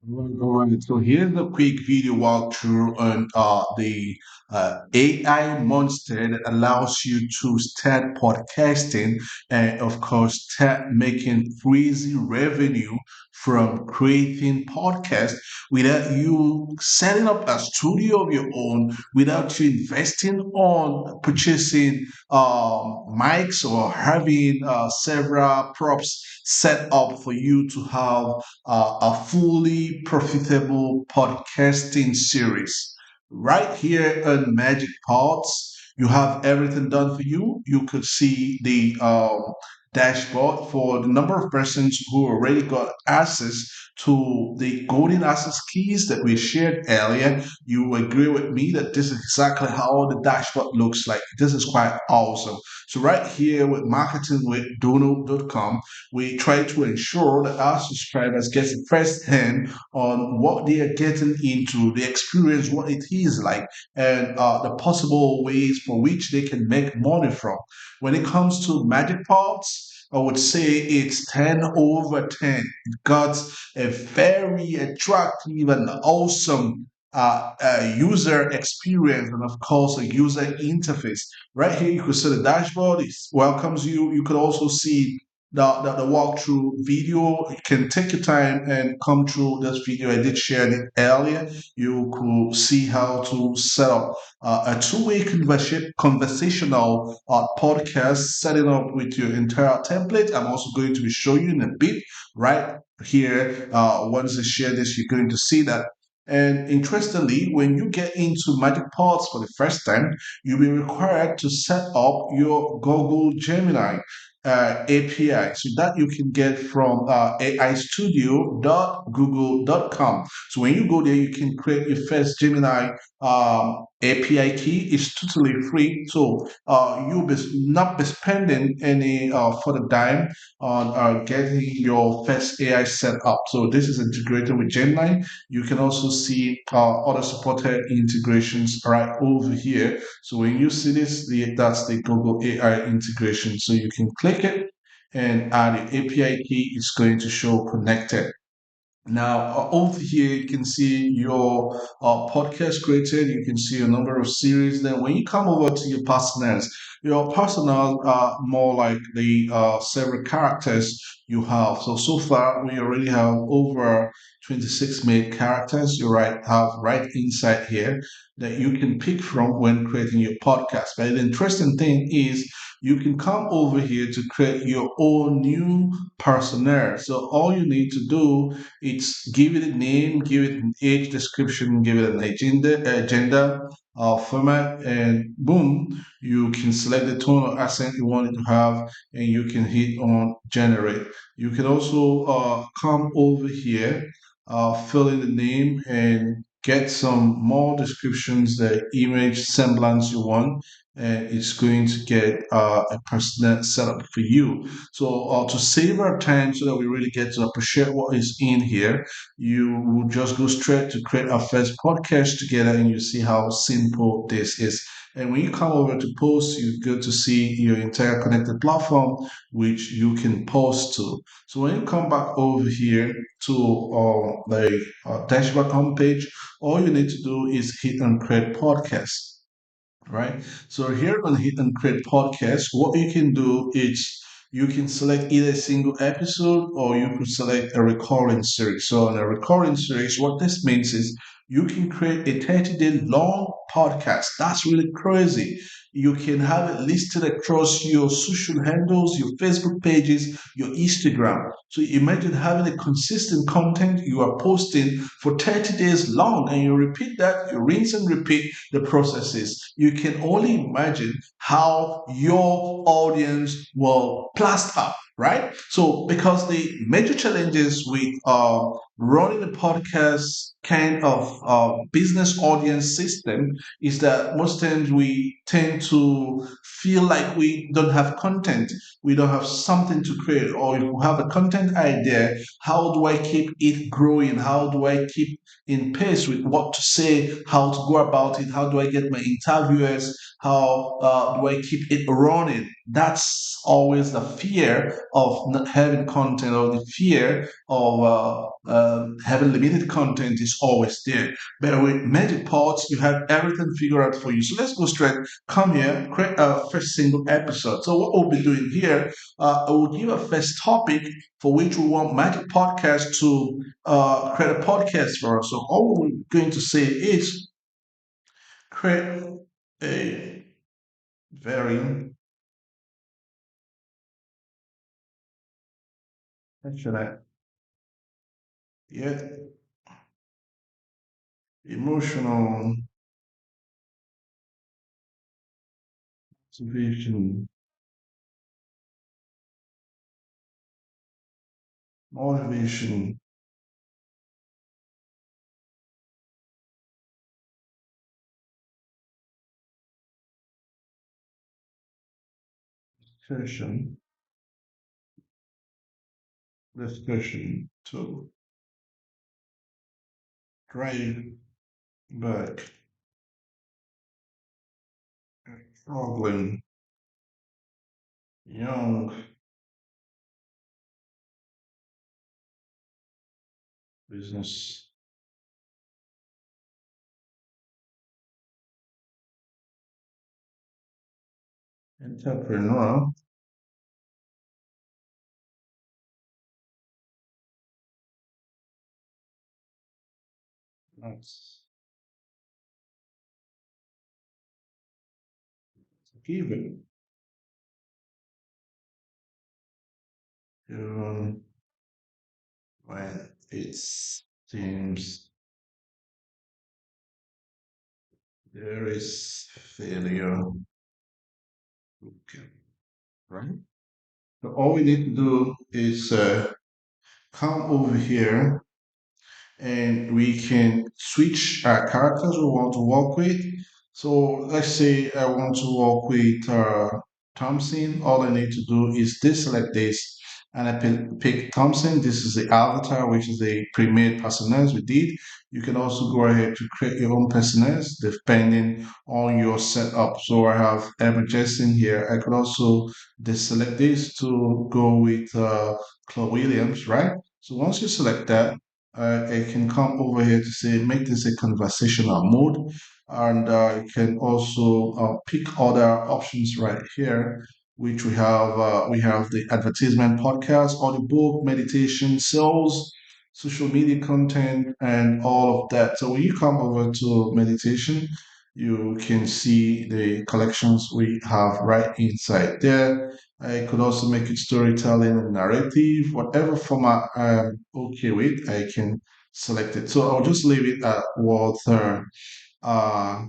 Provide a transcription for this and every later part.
All right. So here's a quick video walkthrough on the AI monster that allows you to start podcasting and, of course, start making crazy revenue from creating podcasts without you setting up a studio of your own, without you investing on purchasing mics or having several props set up for you to have a fully profitable podcasting series. Right here on Magic Pods, you have everything done for you. You could see the dashboard for the number of persons who already got access to the golden access keys that we shared earlier. You agree with me that this is exactly how the dashboard looks like. This is quite awesome. So right here with marketingwithdono.com, we try to ensure that our subscribers get first hand on what they are getting into, the experience, what it is like, and the possible ways for which they can make money from. When it comes to Magic Pots, I would say it's 10 over 10. It got a very attractive and awesome user experience and, of course, a user interface. Right here, you can see the dashboard. It welcomes you. You could also see the walkthrough video. You can take your time and come through this video. I did share it earlier. You could see how to set up a two-way conversational podcast, setting up with your entire template. I'm also going to be showing you in a bit right here. Once I share this, you're going to see that. And interestingly, when you get into Magic Pods for the first time, you'll be required to set up your Google Gemini API, so that you can get from aistudio.google.com. So when you go there, you can create your first Gemini API key. It's totally free, so you'll be not be spending any for the dime on getting your first AI set up. So this is integrated with Gemini. You can also see other supported integrations right over here. So when you see this, that's the Google AI integration. So you can click it and add the API key. It's going to show connected. Now, over here, you can see your podcast created. You can see a number of series. Then, when you come over to your personals are more like the several characters you have. So far, we already have over 26 made characters. You have right inside here that you can pick from when creating your podcast. But the interesting thing is, you can come over here to create your own new personnel. So all you need to do it's give it a name, give it an age description, give it an agenda format, and boom, you can select the tone or accent you want it to have, and you can hit on generate. You can also come over here, fill in the name, and get some more descriptions, the image semblance you want, and it's going to get a personal setup for you. So to save our time so that we really get to appreciate what is in here, you will just go straight to create our first podcast together and you see how simple this is. And when you come over to post, you go to see your entire connected platform, which you can post to. So when you come back over here to the dashboard homepage, all you need to do is hit on create podcast, right? So here on Hit and Create Podcast, what you can do is you can select either a single episode or you could select a recurring series. So in a recurring series, what this means is you can create a 30-day long podcast. That's really crazy. You can have it listed across your social handles, your Facebook pages, your Instagram. So imagine having a consistent content you are posting for 30 days long and you repeat that, you rinse and repeat the processes. You can only imagine how your audience will plaster, right? So, because the major challenges with running a podcast kind of business audience system is that most times we tend to feel like we don't have content, we don't have something to create, or if we have a content idea, how do I keep it growing? How do I keep in pace with what to say, how to go about it, how do I get my interviewers, how do I keep it running? That's always the fear of not having content or the fear of having limited content is always there. But with Magic Pods, you have everything figured out for you. So let's go straight. Come here, create a first single episode. So what we'll be doing here, I will give a first topic for which we want Magic Podcast to create a podcast for us. So all we're going to say is create a very passionate yet emotional motivation, motivation discussion, discussion to drive back struggling young business entrepreneur. That's given even when it seems there is failure. Okay, right? So all we need to do is come over here and we can switch our characters we want to work with. So let's say I want to work with Thompson. All I need to do is deselect this and I pick Thompson. This is the avatar, which is the pre-made personas we did. You can also go ahead to create your own personas depending on your setup. So I have Emma Jason here. I could also deselect this to go with Claude Williams, right? So once you select that, I can come over here to say make this a conversational mode, and you can also pick other options right here, which we have. We have the advertisement, podcast, audiobook, meditation, sales, social media content, and all of that. So when you come over to meditation, you can see the collections we have right inside there. I could also make it storytelling and narrative, whatever format I'm okay with, I can select it. So I'll just leave it at Walter. Uh,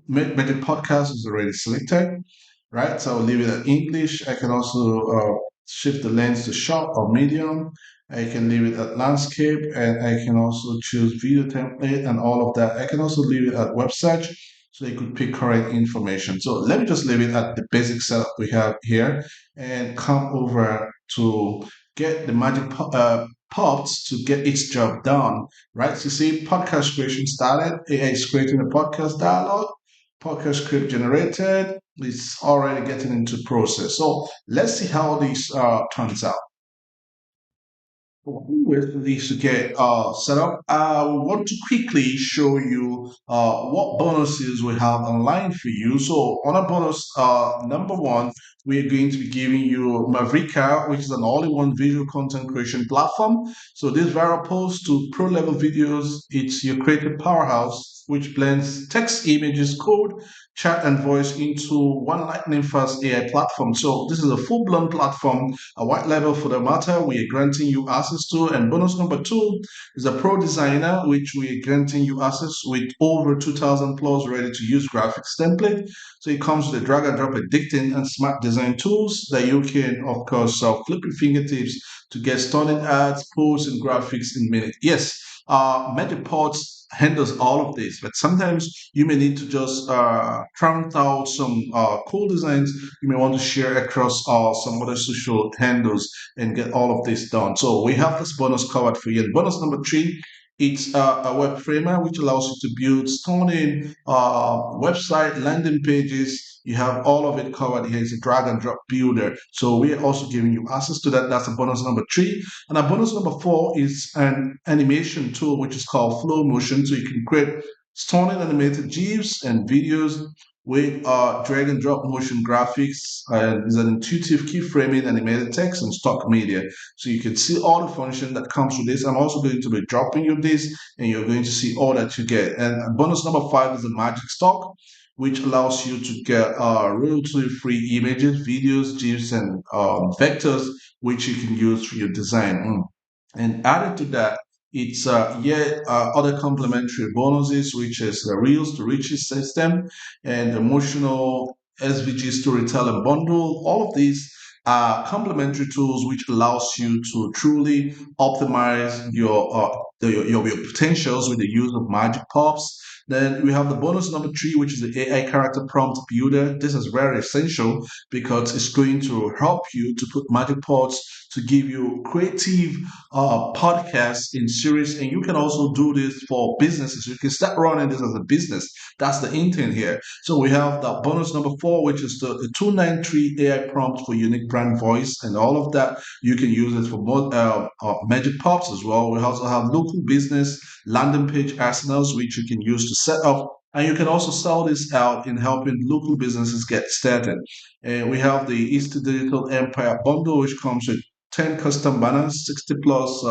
Method podcast is already selected, right? So I'll leave it at English. I can also shift the lens to short or medium. I can leave it at landscape, and I can also choose video template and all of that. I can also leave it at web search, so you could pick correct information. So let me just leave it at the basic setup we have here and come over to get the pops to get its job done, right? So you see podcast creation started, AI is creating a podcast dialogue, podcast script generated, it's already getting into process. So let's see how this turns out. With this to get set up, I want to quickly show you what bonuses we have online for you. So on a bonus number one, we are going to be giving you Mavrika, which is an all-in-one visual content creation platform. So this viral post to pro-level videos, it's your creative powerhouse, which blends text, images, code, chat, and voice into one lightning-fast AI platform. So this is a full-blown platform, a white label for the matter we are granting you access to. And bonus number two is a pro designer, which we are granting you access with over 2,000 plus ready to use graphics template. So it comes with a drag and drop editing and smart design tools that you can, of course, flip your fingertips to get stunning ads, posts, and graphics in minutes. Yes, Metapods handles all of this, but sometimes you may need to just prompt out some cool designs you may want to share across some other social handles and get all of this done. So we have this bonus covered for you. And bonus number three It's a web framer which allows you to build stunning website landing pages. You have all of it covered here. It's a drag and drop builder. So we are also giving you access to that. That's a bonus number three. And a bonus number four is an animation tool which is called Flow Motion. So you can create stunning animated GIFs and videos with drag and drop motion graphics, and is an intuitive keyframing animated text and stock media. So you can see all the function that comes with this. I'm also going to be dropping you this, and you're going to see all that you get. And bonus number five is the magic stock, which allows you to get royalty-free images, videos, GIFs, and vectors, which you can use for your design. And added to that, it's yet other complementary bonuses, which is the Reels to Riches system and emotional SVG storytelling bundle. All of these are complementary tools which allows you to truly optimize your potentials with the use of Magic Pops. Then we have the bonus number three, which is the AI character prompt builder. This is very essential because it's going to help you to put Magic Pods to give you creative podcasts in series, and you can also do this for businesses. You can start running this as a business. That's the intent here. So we have the bonus number four, which is the 293 AI prompt for unique brand voice, and all of that. You can use it for more Magic Pops as well. We also have local business landing page arsenals, which you can use to set up. And you can also sell this out in helping local businesses get started. And we have the East Digital Empire bundle, which comes with 10 custom banners, 60 plus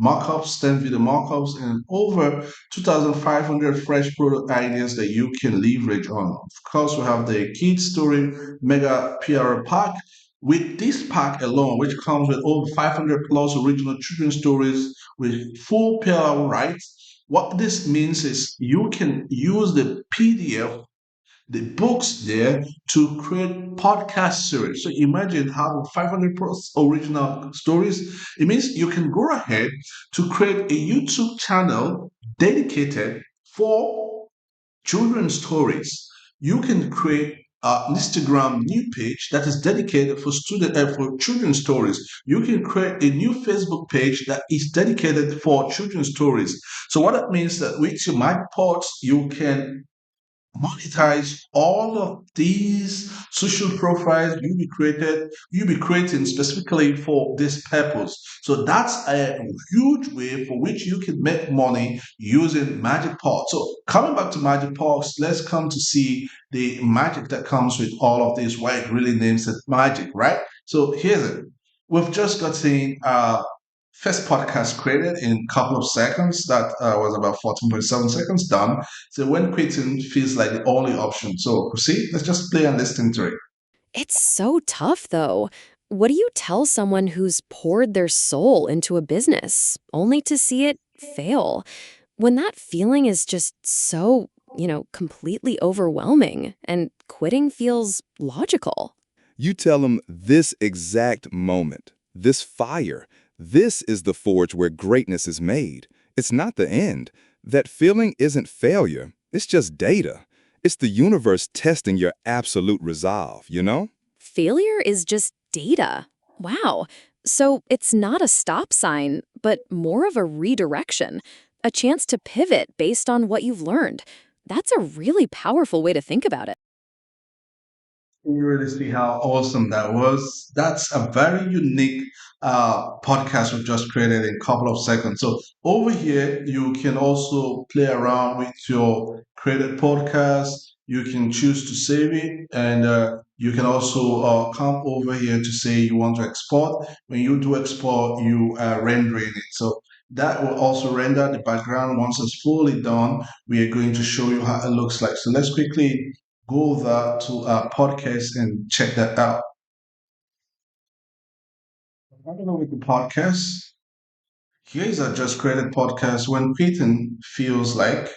markups, 10 video markups, and over 2,500 fresh product ideas that you can leverage on. Of course, we have the Kids Story Mega PR Pack. With this pack alone, which comes with over 500 plus original children's stories with full PR rights, what this means is you can use the PDF, the books there, to create podcast series. So imagine having 500 plus original stories. It means you can go ahead to create a YouTube channel dedicated for children's stories. You can create an Instagram new page that is dedicated for for children's stories. You can create a new Facebook page that is dedicated for children's stories. So what that means that with your MyPods, you can monetize all of these social profiles you'll be creating specifically for this purpose. So that's a huge way for which you can make money using magic pods. So coming back to magic pods, let's come to see the magic that comes with all of this, why it really names it magic, right? So here's it. We've just gotten first podcast created in a couple of seconds. That was about 14.7 seconds done. So when quitting feels like the only option. So proceed. Let's just play and listen to it. It's so tough, though. What do you tell someone who's poured their soul into a business only to see it fail? When that feeling is just so, completely overwhelming and quitting feels logical. You tell them this exact moment, this fire, this is the forge where greatness is made. It's not the end. That feeling isn't failure. It's just data. It's the universe testing your absolute resolve, you know? Failure is just data. Wow. So it's not a stop sign, but more of a redirection, a chance to pivot based on what you've learned. That's a really powerful way to think about it. You really see how awesome that was. That's a very unique podcast we've just created in a couple of seconds. So over here, you can also play around with your created podcast. You can choose to save it, and you can also come over here to say you want to export. When you do export, you are rendering it. So that will also render the background once it's fully done. We are going to show you how it looks like. So let's quickly go over to our podcast and check that out. I don't know with the podcast. Here's a just created podcast when Peyton feels like.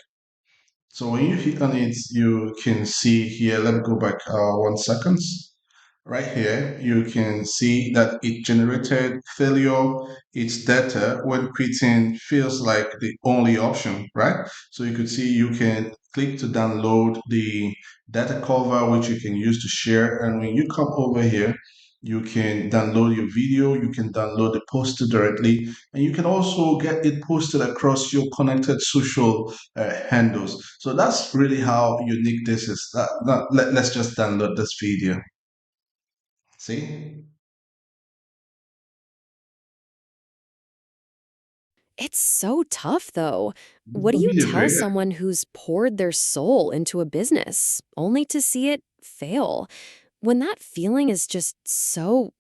So when you hit on it, you can see here. Let me go back 1 second. Right here, you can see that it generated failure. Its data when quitting feels like the only option, right? So you could see you can click to download the data cover, which you can use to share. And when you come over here, You can download your video, you can download the poster directly, and you can also get it posted across your connected social handles. So that's really how unique this is. Let's just download this video. See? It's so tough, though. What do The you video tell creator. someone who's poured their soul into a business only to see it fail? When that feeling is just so,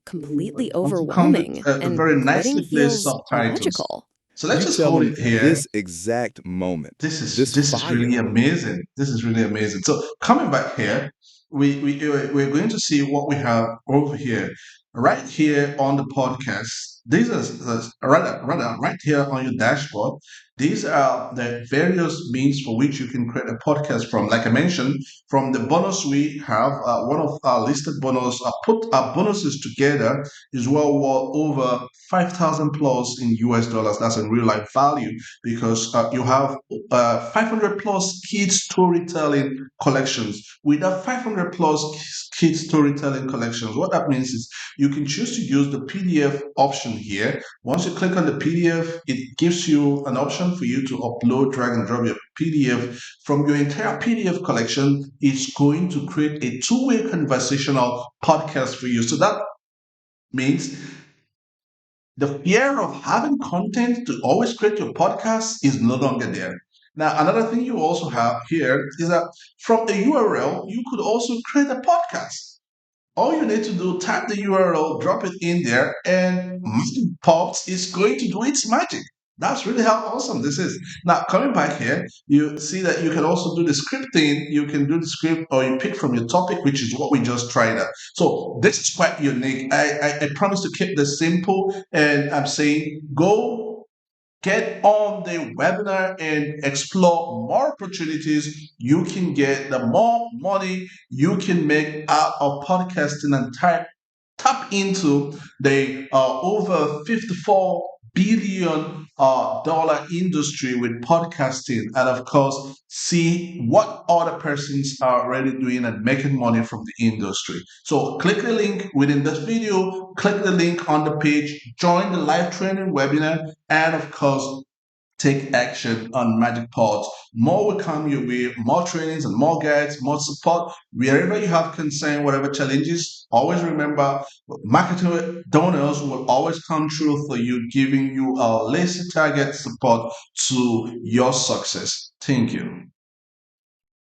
completely Also comes with overwhelming and very quitting nicely placed feels subtitles. illogical. So let's You just tell hold them it here. this exact moment, This this this is really fire. amazing. This is really amazing. So coming back here, we're going to see what we have over here, right here on the podcast. These are rather right here on your dashboard. These are the various means for which you can create a podcast from. Like I mentioned, from the bonus we have, one of our listed bonus. Put our bonuses together is well worth over 5,000 plus in US dollars. That's in real life value because you have 500 plus kids storytelling collections. With that 500 plus kids storytelling collections, what that means is you can choose to use the PDF option here. Once you click on the PDF, it gives you an option for you to upload, drag and drop your PDF from your entire PDF collection. It's going to create a two-way conversational podcast for you. So that means the fear of having content to always create your podcast is no longer there. Now, another thing you also have here is that from a URL, you could also create a podcast. All you need to do, type the URL, drop it in there, and Magic Pops is going to do its magic. That's really how awesome this is. Now, coming back here, you see that you can also do the scripting. You can do the script or you pick from your topic, which is what we just tried out. So this is quite unique. I promise to keep this simple, and I'm saying go get on the webinar and explore more opportunities you can get, the more money you can make out of podcasting and tap into the over 54 billion dollar industry with podcasting, and of course see what other persons are already doing and making money from the industry. So click the link within this video, click the link on the page, join the live training webinar, and of course take action on Magic Pods. More will come your way, more trainings and more guides, more support. Wherever you have concern, whatever challenges, always remember marketing donors will always come through for you, giving you a laser target support to your success. Thank you.